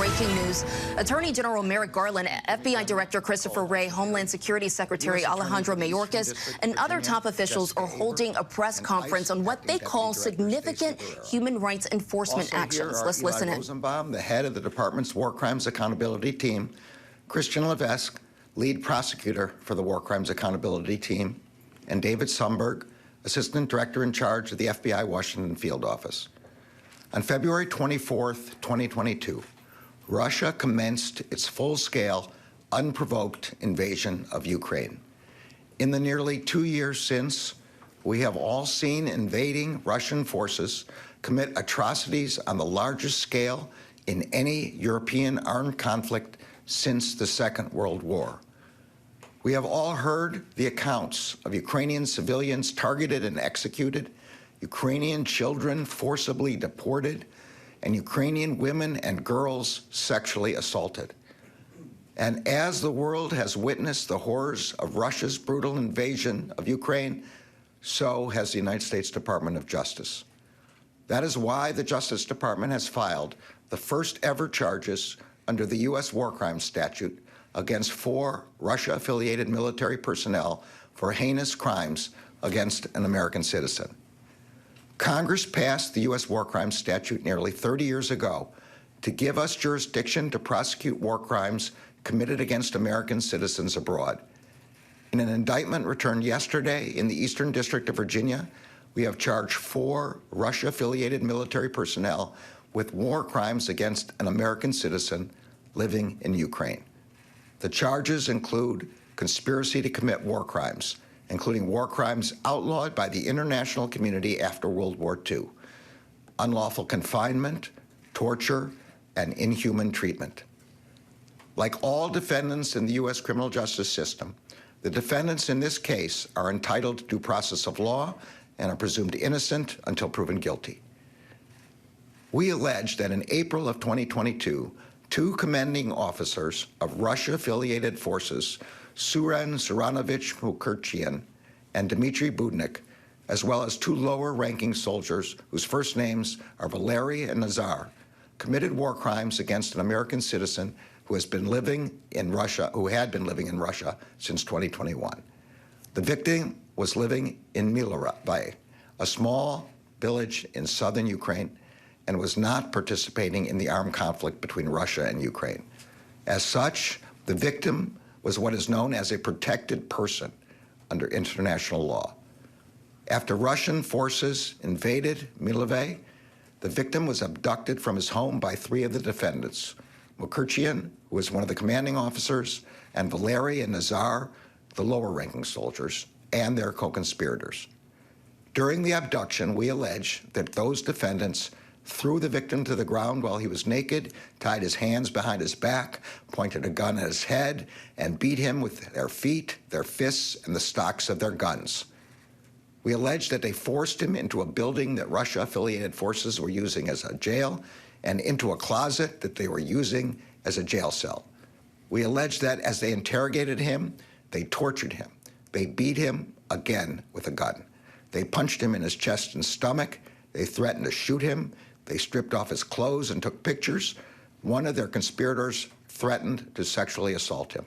breaking news. Attorney General Merrick Garland, FBI Director Christopher Wray, Homeland Security Secretary Alejandro Mayorkas, and other top officials are holding a press conference on what they call significant human rights enforcement actions. Let's listen in. Rosenbaum, the head of the department's War Crimes Accountability Team, Christian Levesque, lead prosecutor for the War Crimes Accountability Team, and David Sumberg, Assistant Director in charge of the FBI Washington Field Office. On February 24th, 2022, Russia commenced its full-scale, unprovoked invasion of Ukraine. In the nearly 2 years since, we have all seen invading Russian forces commit atrocities on the largest scale in any European armed conflict since the Second World War. We have all heard the accounts of Ukrainian civilians targeted and executed, Ukrainian children forcibly deported, and Ukrainian women and girls sexually assaulted. And as the world has witnessed the horrors of Russia's brutal invasion of Ukraine, so has the United States Department of Justice. That is why the Justice Department has filed the first ever charges under the U.S. War Crimes Statute against 4 Russia-affiliated military personnel for heinous crimes against an American citizen. Congress passed the U.S. War Crimes Statute nearly 30 years ago to give us jurisdiction to prosecute war crimes committed against American citizens abroad. In an indictment returned yesterday in the Eastern District of Virginia, we have charged 4 Russia-affiliated military personnel with war crimes against an American citizen living in Ukraine. The charges include conspiracy to commit war crimes, including war crimes outlawed by the international community after World War II, unlawful confinement, torture, and inhuman treatment. Like all defendants in the U.S. criminal justice system, the defendants in this case are entitled to due process of law and are presumed innocent until proven guilty. We allege that in April of 2022, 2 commanding officers of Russia-affiliated forces, Suren Suranovich Mukherjian and Dmitry Budnik, as well as 2 lower-ranking soldiers whose first names are Valery and Nazar, committed war crimes against an American citizen who had been living in Russia since 2021. The victim was living in Mylove, a small village in southern Ukraine, and was not participating in the armed conflict between Russia and Ukraine. As such, the victim was what is known as a protected person under international law. After Russian forces invaded Mylove, the victim was abducted from his home by 3 of the defendants, Mukherjian, who was one of the commanding officers, and Valery and Nazar, the lower-ranking soldiers, and their co-conspirators. During the abduction, we allege that those defendants threw the victim to the ground while he was naked, tied his hands behind his back, pointed a gun at his head, and beat him with their feet, their fists, and the stocks of their guns. We allege that they forced him into a building that Russia-affiliated forces were using as a jail and into a closet that they were using as a jail cell. We allege that as they interrogated him, they tortured him. They beat him again with a gun. They punched him in his chest and stomach. They threatened to shoot him. They stripped off his clothes and took pictures. One of their conspirators threatened to sexually assault him.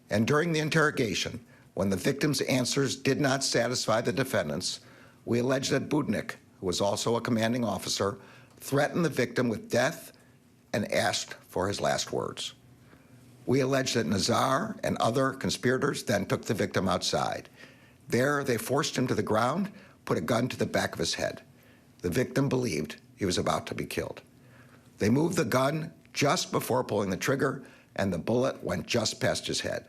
And during the interrogation, when the victim's answers did not satisfy the defendants, we allege that Budnik, who was also a commanding officer, threatened the victim with death and asked for his last words. We allege that Nazar and other conspirators then took the victim outside. There, they forced him to the ground, put a gun to the back of his head. The victim believed he was about to be killed. They moved the gun just before pulling the trigger, and the bullet went just past his head.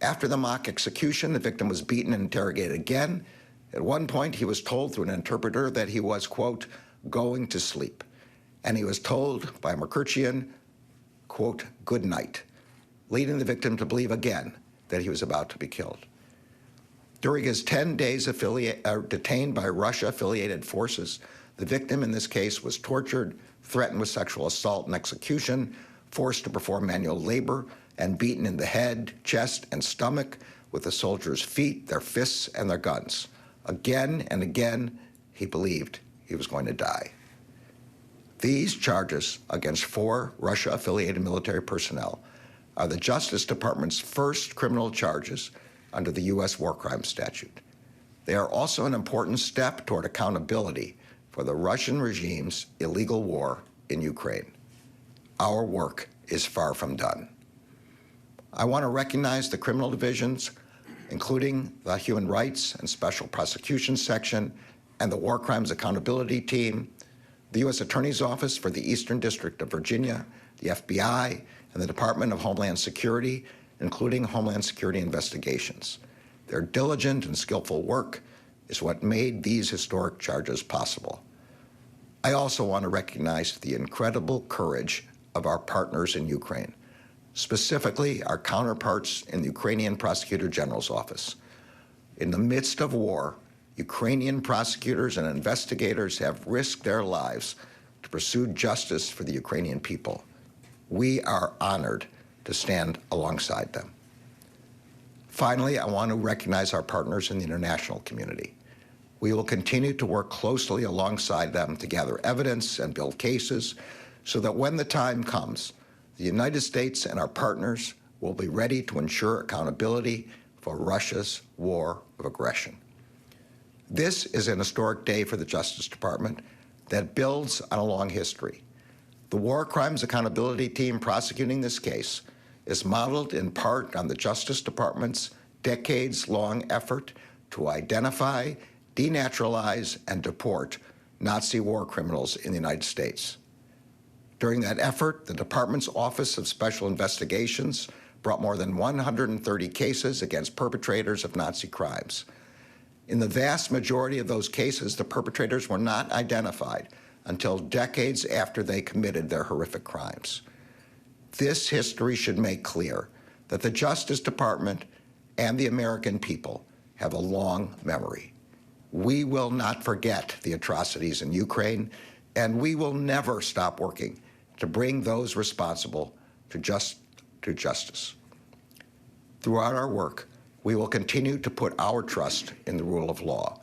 After the mock execution, the victim was beaten and interrogated again. At one point, he was told through an interpreter that he was, quote, going to sleep. And he was told by Mukherjian, quote, good night, leading the victim to believe again that he was about to be killed. During his 10 days detained by Russia-affiliated forces, the victim in this case was tortured, threatened with sexual assault and execution, forced to perform manual labor, and beaten in the head, chest, and stomach with the soldiers' feet, their fists, and their guns. Again and again, he believed he was going to die. These charges against 4 Russia-affiliated military personnel are the Justice Department's first criminal charges under the U.S. War Crimes Statute. They are also an important step toward accountability for the Russian regime's illegal war in Ukraine. Our work is far from done. I want to recognize the criminal divisions, including the Human Rights and Special Prosecutions Section and the War Crimes Accountability Team, the U.S. Attorney's Office for the Eastern District of Virginia, the FBI, and the Department of Homeland Security, including Homeland Security investigations. Their diligent and skillful work is what made these historic charges possible. I also want to recognize the incredible courage of our partners in Ukraine, specifically our counterparts in the Ukrainian Prosecutor General's office. In the midst of war, Ukrainian prosecutors and investigators have risked their lives to pursue justice for the Ukrainian people. We are honored to stand alongside them. Finally, I want to recognize our partners in the international community. We will continue to work closely alongside them to gather evidence and build cases so that when the time comes, the United States and our partners will be ready to ensure accountability for Russia's war of aggression. This is an historic day for the Justice Department that builds on a long history. The War Crimes Accountability Team prosecuting this case is modeled in part on the Justice Department's decades-long effort to identify, denaturalize, and deport Nazi war criminals in the United States. During that effort, the department's Office of Special Investigations brought more than 130 cases against perpetrators of Nazi crimes. In the vast majority of those cases, the perpetrators were not identified until decades after they committed their horrific crimes. This history should make clear that the Justice Department and the American people have a long memory. We will not forget the atrocities in Ukraine, and we will never stop working to bring those responsible to justice. Throughout our work, we will continue to put our trust in the rule of law.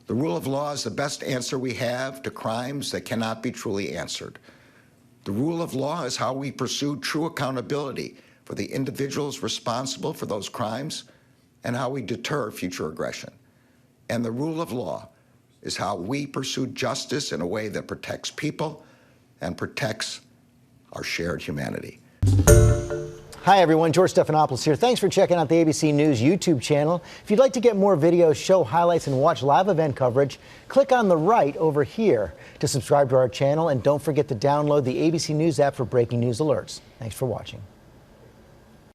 The rule of law is the best answer we have to crimes that cannot be truly answered. The rule of law is how we pursue true accountability for the individuals responsible for those crimes and how we deter future aggression. And the rule of law is how we pursue justice in a way that protects people and protects our shared humanity. Hi everyone, George Stephanopoulos here. Thanks for checking out the ABC News YouTube channel. If you'd like to get more videos, show highlights, and watch live event coverage, click on the right over here to subscribe to our channel, and don't forget to download the ABC News app for breaking news alerts. Thanks for watching.